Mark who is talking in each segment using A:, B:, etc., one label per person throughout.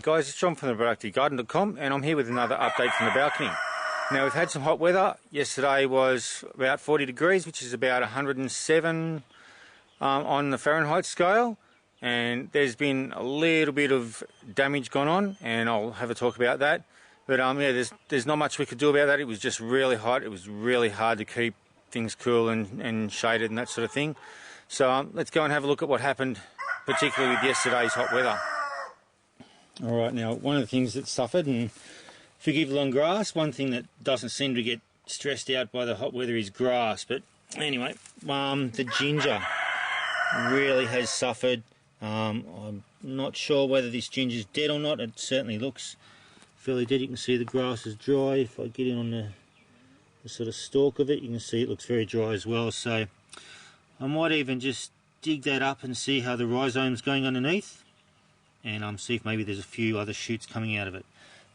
A: Guys, it's John from theproductivegarden.com and I'm here with another update from the balcony. Now, we've had some hot weather. Yesterday was about 40 degrees, which is about 107 on the Fahrenheit scale, and there's been a little bit of damage gone on, and I'll have a talk about that. But yeah, there's not much we could do about that. It was just really hot. It was really hard to keep things cool and shaded and that sort of thing. So let's go and have a look at what happened, particularly with yesterday's hot weather. Alright, now one of the things that suffered, and forgive long grass, one thing that doesn't seem to get stressed out by the hot weather is grass. But anyway, the ginger really has suffered. I'm not sure whether this ginger is dead or not. It certainly looks fairly dead. You can see the grass is dry. If I get in on the sort of stalk of it, you can see it looks very dry as well. So I might even just dig that up and see how the rhizome's going underneath, and see if maybe there's a few other shoots coming out of it.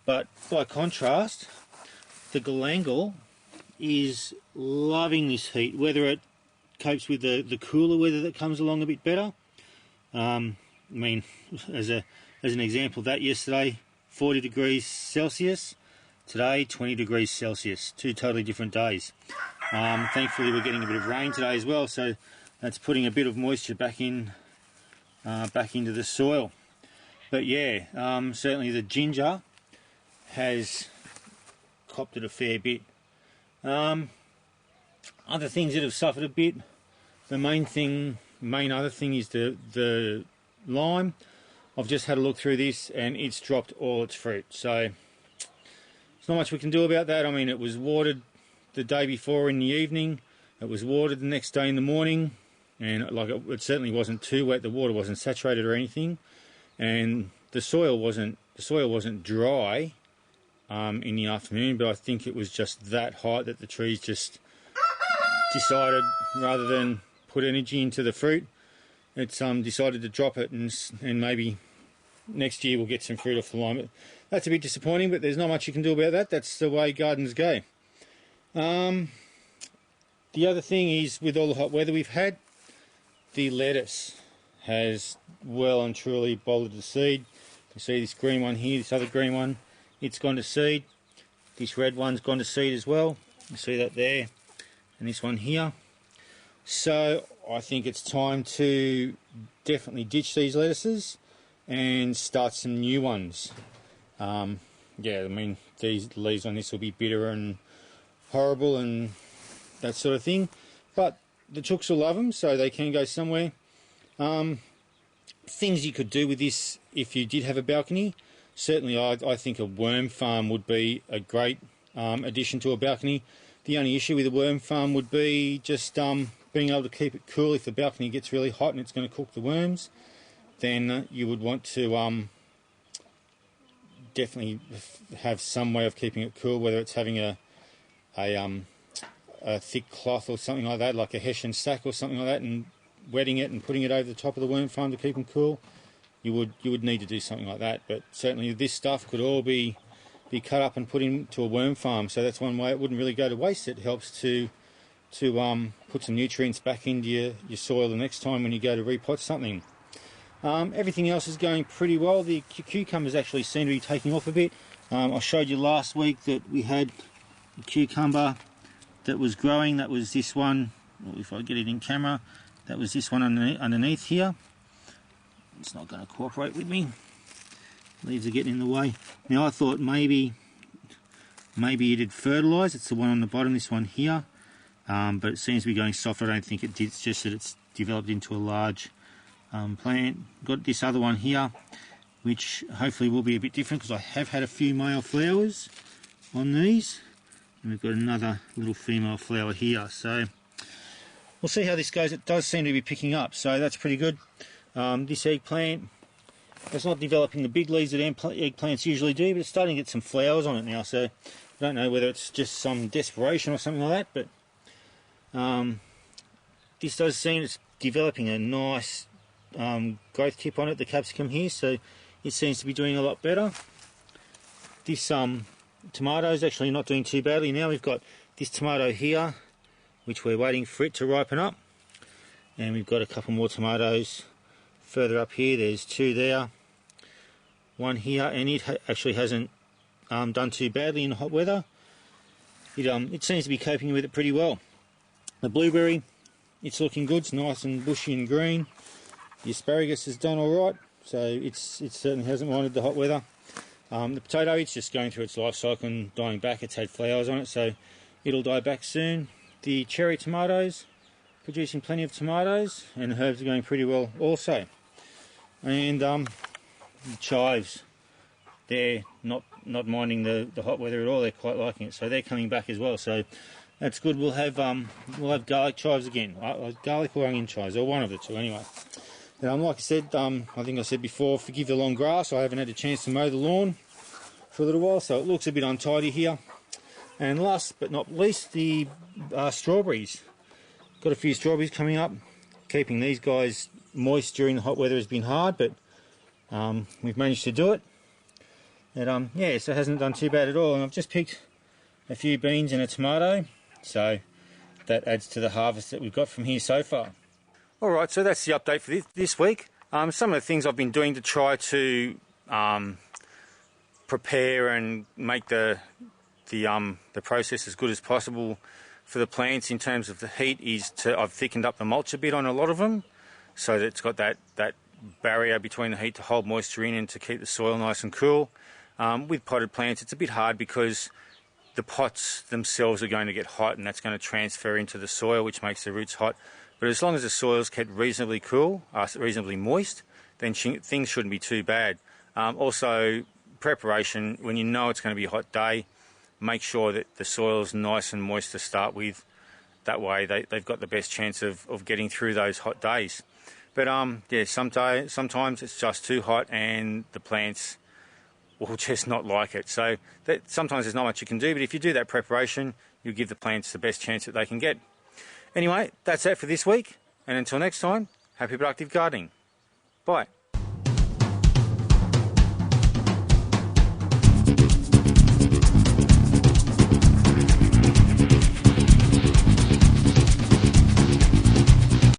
A: But by contrast, the Galangal is loving this heat, whether it copes with the cooler weather that comes along a bit better. I mean, as an example, that yesterday 40 degrees Celsius, today 20 degrees Celsius, two totally different days. Thankfully we're getting a bit of rain today as well, so that's putting a bit of moisture back into the soil. But yeah, certainly the ginger has copped it a fair bit. Other things that have suffered a bit, the main other thing is the lime. I've just had a look through this and it's dropped all its fruit. So there's not much we can do about that. I mean, it was watered the day before in the evening, it was watered the next day in the morning, and it certainly wasn't too wet. The water wasn't saturated or anything, and the soil wasn't dry in the afternoon, but I think it was just that hot that the trees just decided, rather than put energy into the fruit, it's decided to drop it, and maybe next year we'll get some fruit off the lime. That's a bit disappointing, but there's not much you can do about that. That's the way gardens go. The other thing is, with all the hot weather we've had, the lettuce has well and truly bolted to seed. You see this green one here, this other green one, it's gone to seed. This red one's gone to seed as well. You see that there, and this one here. So I think it's time to definitely ditch these lettuces and start some new ones. Yeah, I mean, these leaves on this will be bitter and horrible and that sort of thing, but the chooks will love them, so they can go somewhere. Things you could do with this if you did have a balcony, certainly I think a worm farm would be a great addition to a balcony. The only issue with a worm farm would be just being able to keep it cool. If the balcony gets really hot and it's going to cook the worms, then you would want to definitely have some way of keeping it cool, whether it's having a thick cloth or something like that, like a hessian sack or something like that, and wetting it and putting it over the top of the worm farm to keep them cool. You would need to do something like that, but certainly this stuff could all be cut up and put into a worm farm. So that's one way. It wouldn't really go to waste. It helps to put some nutrients back into your soil the next time when you go to repot something. Everything else is going pretty well. The cucumbers actually seem to be taking off a bit. I showed you last week that we had a cucumber that was growing. That was this one. Well, if I get it in camera, that was this one underneath here. It's not going to cooperate with me. Leaves are getting in the way. Now I thought maybe it had fertilised. It's the one on the bottom, this one here. But it seems to be going soft. I don't think it did. It's just that it's developed into a large plant. Got this other one here, which hopefully will be a bit different, because I have had a few male flowers on these, and we've got another little female flower here. So we'll see how this goes. It does seem to be picking up, so that's pretty good. This eggplant, it's not developing the big leaves that eggplants usually do, but it's starting to get some flowers on it now. So I don't know whether it's just some desperation or something like that, but this does seem it's developing a nice growth tip on it, the capsicum here, so it seems to be doing a lot better. This tomato is actually not doing too badly now. We've got this tomato here, which we're waiting for it to ripen up, and we've got a couple more tomatoes further up here. There's two there. one here, and it actually hasn't done too badly in hot weather. It seems to be coping with it pretty well. The blueberry, it's looking good. It's nice and bushy and green. The asparagus has done all right, so it certainly hasn't minded the hot weather. The potato, it's just going through its life cycle and dying back. It's had flowers on it, so it'll die back soon. The cherry tomatoes, producing plenty of tomatoes, and the herbs are going pretty well also. And the chives, they're not minding the hot weather at all. They're quite liking it, so they're coming back as well. So that's good. We'll have garlic chives again, garlic or onion chives, or one of the two anyway. Like I said, I think I said before, forgive the long grass. I haven't had a chance to mow the lawn for a little while, so it looks a bit untidy here. And last but not least, the strawberries. Got a few strawberries coming up. Keeping these guys moist during the hot weather has been hard, but we've managed to do it. And yeah, so it hasn't done too bad at all. And I've just picked a few beans and a tomato, so that adds to the harvest that we've got from here so far. Alright, so that's the update for this week. Some of the things I've been doing to try to prepare and make the process as good as possible for the plants in terms of the heat is I've thickened up the mulch a bit on a lot of them, so that it's got that barrier between the heat to hold moisture in and to keep the soil nice and cool. With potted plants, it's a bit hard because the pots themselves are going to get hot, and that's going to transfer into the soil, which makes the roots hot. But as long as the soil's kept reasonably cool, reasonably moist, then things shouldn't be too bad. Also, preparation, when you know it's going to be a hot day, make sure that the soil's nice and moist to start with. That way they've got the best chance of getting through those hot days. But yeah, sometimes it's just too hot and the plants will just not like it. So sometimes there's not much you can do, but if you do that preparation, you'll give the plants the best chance that they can get. Anyway, that's it for this week, and until next time, happy productive gardening. Bye.